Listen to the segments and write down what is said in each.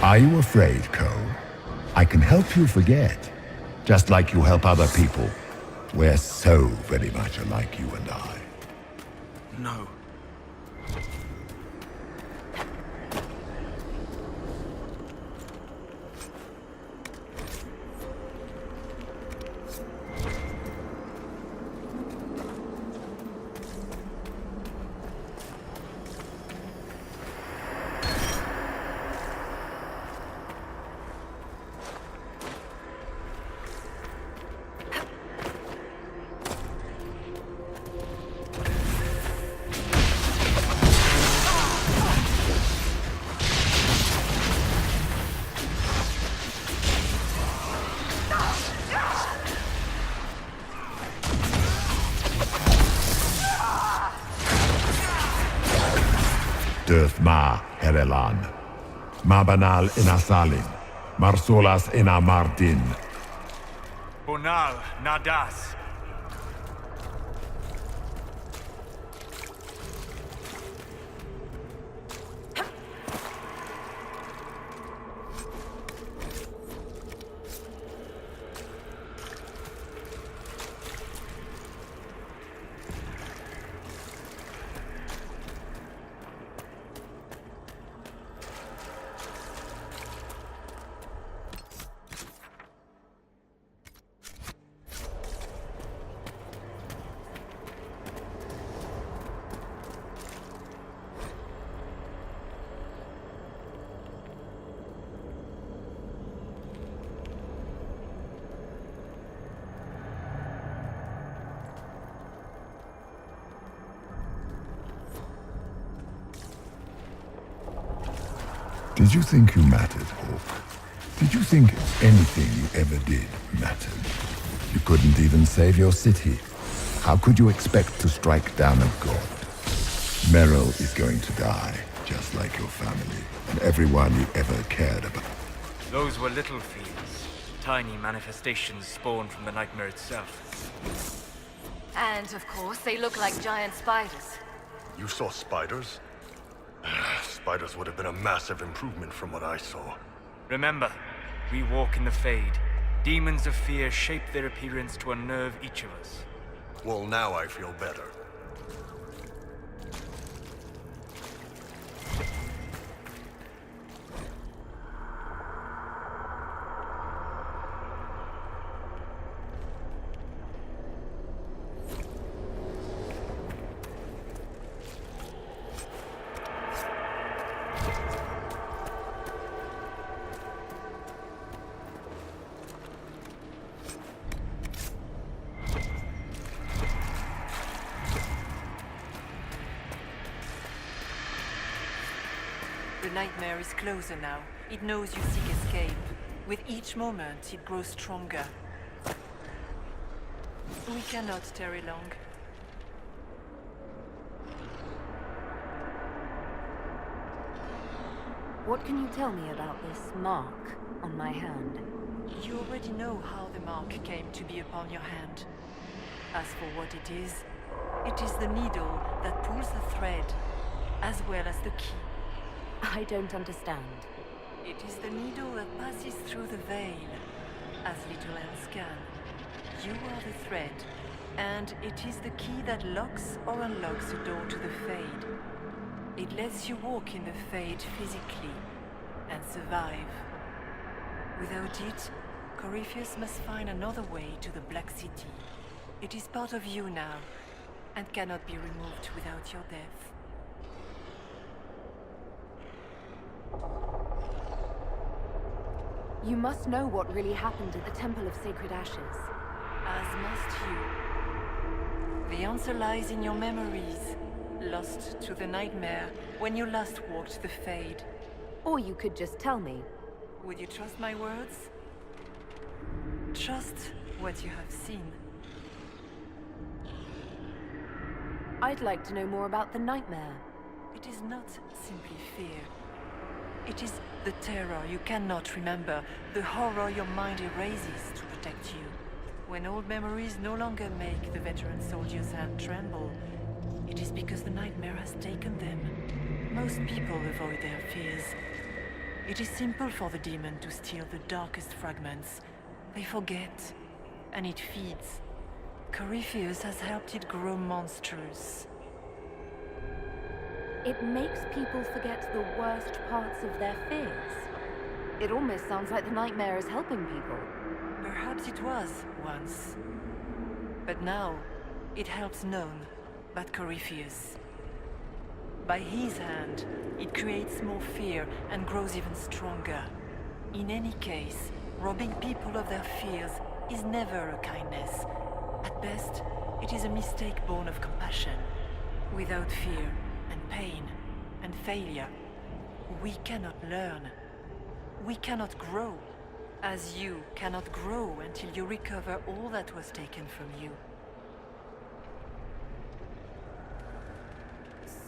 Are you afraid, Cole? I can help you forget, just like you help other people. We're so very much alike, you and I. No. Ma Herelan, Ma Banal Inasalin, Marsolas Ina Mardin. Bonal Nadas. Did you think you mattered, Hawk? Did you think anything you ever did mattered? You couldn't even save your city. How could you expect to strike down a god? Merrill is going to die, just like your family, and everyone you ever cared about. Those were little fiends. Tiny manifestations spawned from the nightmare itself. And, of course, they look like giant spiders. You saw spiders? Spiders would have been a massive improvement from what I saw. Remember, we walk in the Fade. Demons of fear shape their appearance to unnerve each of us. Well, now I feel better. The nightmare is closer now. It knows you seek escape. With each moment, it grows stronger. We cannot tarry long. What can you tell me about this mark on my hand? You already know how the mark came to be upon your hand. As for what it is the needle that pulls the thread, as well as the key. I don't understand. It is the needle that passes through the veil, as little else can. You are the thread, and it is the key that locks or unlocks the door to the Fade. It lets you walk in the Fade physically, and survive. Without it, Corypheus must find another way to the Black City. It is part of you now, and cannot be removed without your death. You must know what really happened at the Temple of Sacred Ashes. As must you. The answer lies in your memories. lost to the nightmare when you last walked the Fade. Or you could just tell me. Would you trust my words? Trust what you have seen. I'd like to know more about the nightmare. It is not simply fear. It is the terror you cannot remember, the horror your mind erases to protect you. When old memories no longer make the veteran soldier's hand tremble, it is because the nightmare has taken them. Most people avoid their fears. It is simple for the demon to steal the darkest fragments. They forget, and it feeds. Corypheus has helped it grow monstrous. It makes people forget the worst parts of their fears. It almost sounds like the nightmare is helping people. Perhaps it was once. But now, it helps none but Corypheus. By his hand, it creates more fear and grows even stronger. In any case, robbing people of their fears is never a kindness. At best, it is a mistake born of compassion. Without fear and pain and failure, we cannot learn. We cannot grow. As you cannot grow until you recover all that was taken from you.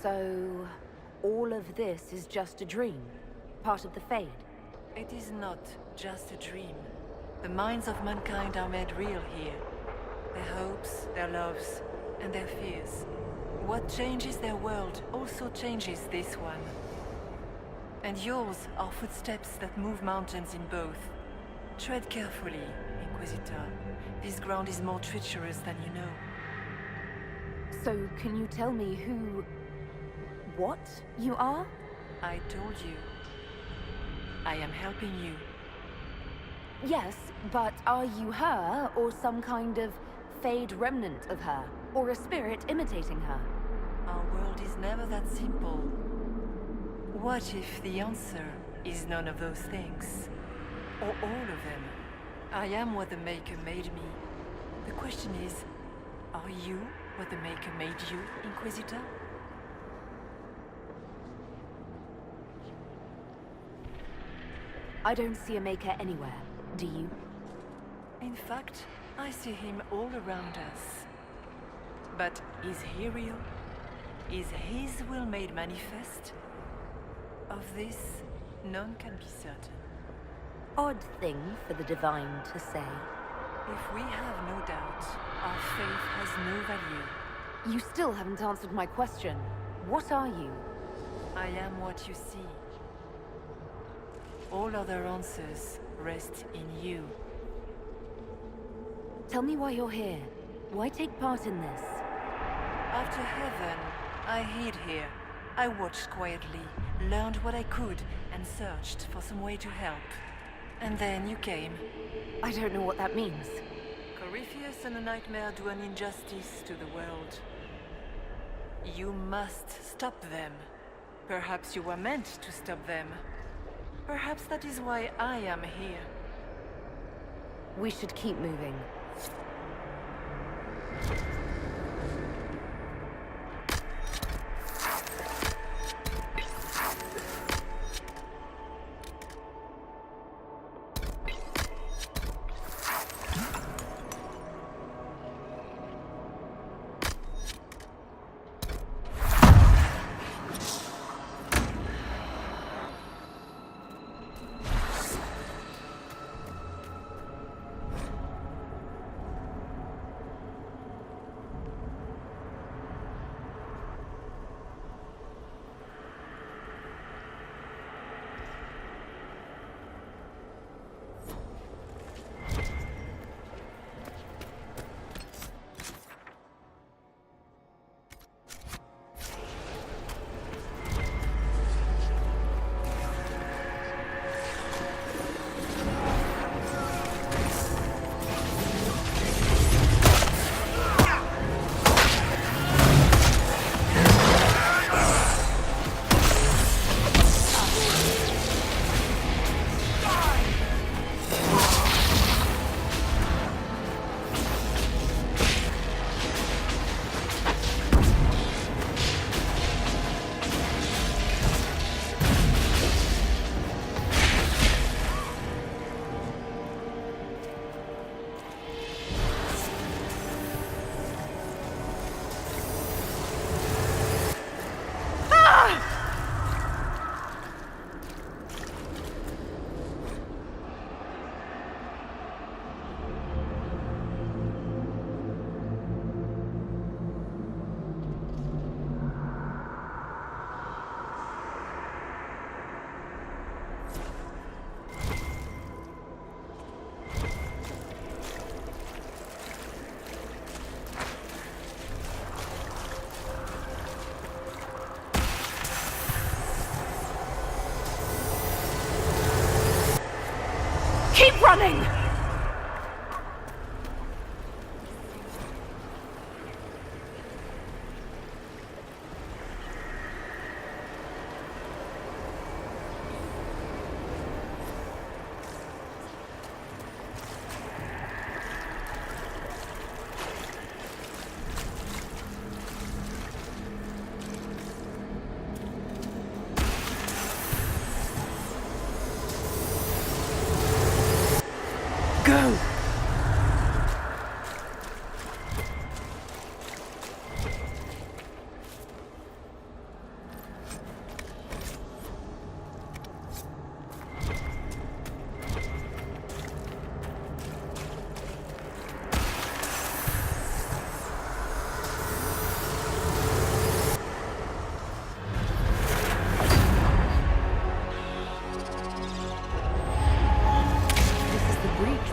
So, all of this is just a dream? Part of the Fade? It is not just a dream. The minds of mankind are made real here. Their hopes, their loves, and their fears. What changes their world also changes this one. And yours are footsteps that move mountains in both. Tread carefully, Inquisitor. This ground is more treacherous than you know. So, can you tell me what you are? I told you. I am helping you. Yes, but are you her, or some kind of Fade remnant of her? Or a spirit imitating her? Our world is never that simple. What if the answer is none of those things? Or all of them? I am what the Maker made me. The question is, are you what the Maker made you, Inquisitor? I don't see a Maker anywhere, do you? In fact, I see him all around us. But is he real? Is his will made manifest? Of this, none can be certain. Odd thing for the Devine to say. If we have no doubt, our faith has no value. You still haven't answered my question. What are you? I am what you see. All other answers rest in you. Tell me why you're here. Why take part in this? After heaven, I hid here. I watched quietly, learned what I could, and searched for some way to help. And then you came. I don't know what that means. Corypheus and the Nightmare do an injustice to the world. You must stop them. Perhaps you were meant to stop them. Perhaps that is why I am here. We should keep moving. running! Go!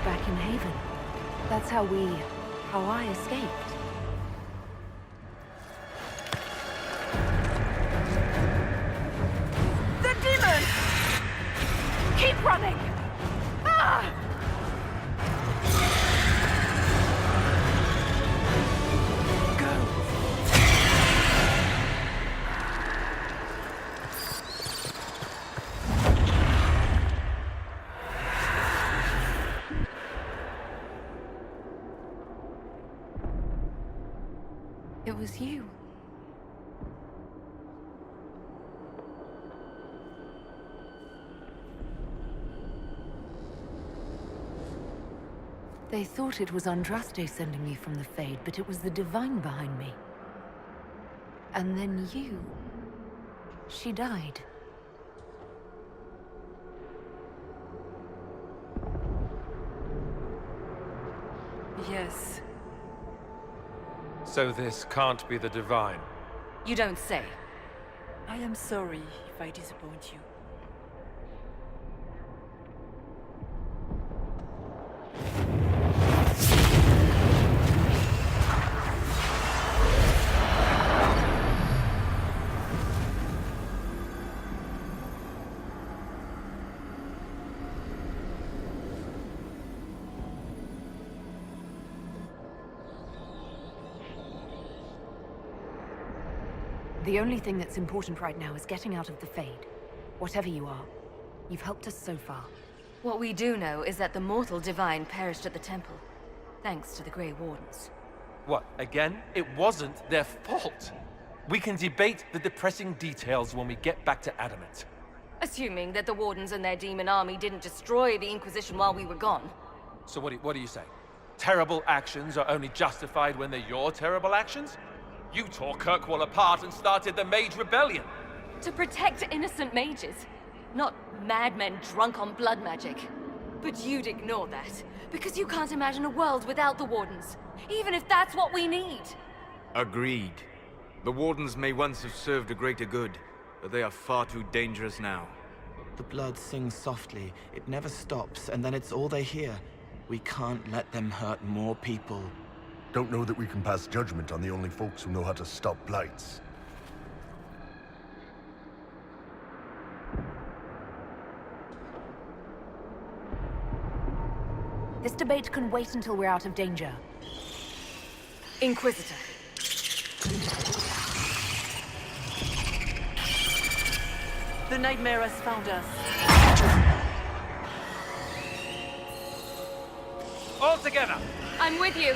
Back in Haven. That's how I escaped. The demon! Keep running! Ah! It was you. They thought it was Andraste sending me from the Fade, but it was the Devine behind me. And then you... She died. Yes. So this can't be the Devine. You don't say. I am sorry if I disappoint you. The only thing that's important right now is getting out of the Fade. Whatever you are, you've helped us so far. What we do know is that the mortal Devine perished at the temple, thanks to the Grey Wardens. What, again? It wasn't their fault. We can debate the depressing details when we get back to Adamant. Assuming that the Wardens and their demon army didn't destroy the Inquisition while we were gone. So what do you say? Terrible actions are only justified when they're your terrible actions? You tore Kirkwall apart and started the Mage Rebellion. To protect innocent mages, not madmen drunk on blood magic. But you'd ignore that, because you can't imagine a world without the Wardens, even if that's what we need. Agreed. The Wardens may once have served a greater good, but they are far too dangerous now. The blood sings softly, it never stops, and then it's all they hear. We can't let them hurt more people. Don't know that we can pass judgment on the only folks who know how to stop blights. This debate can wait until we're out of danger. Inquisitor. The nightmare has found us. All together! I'm with you.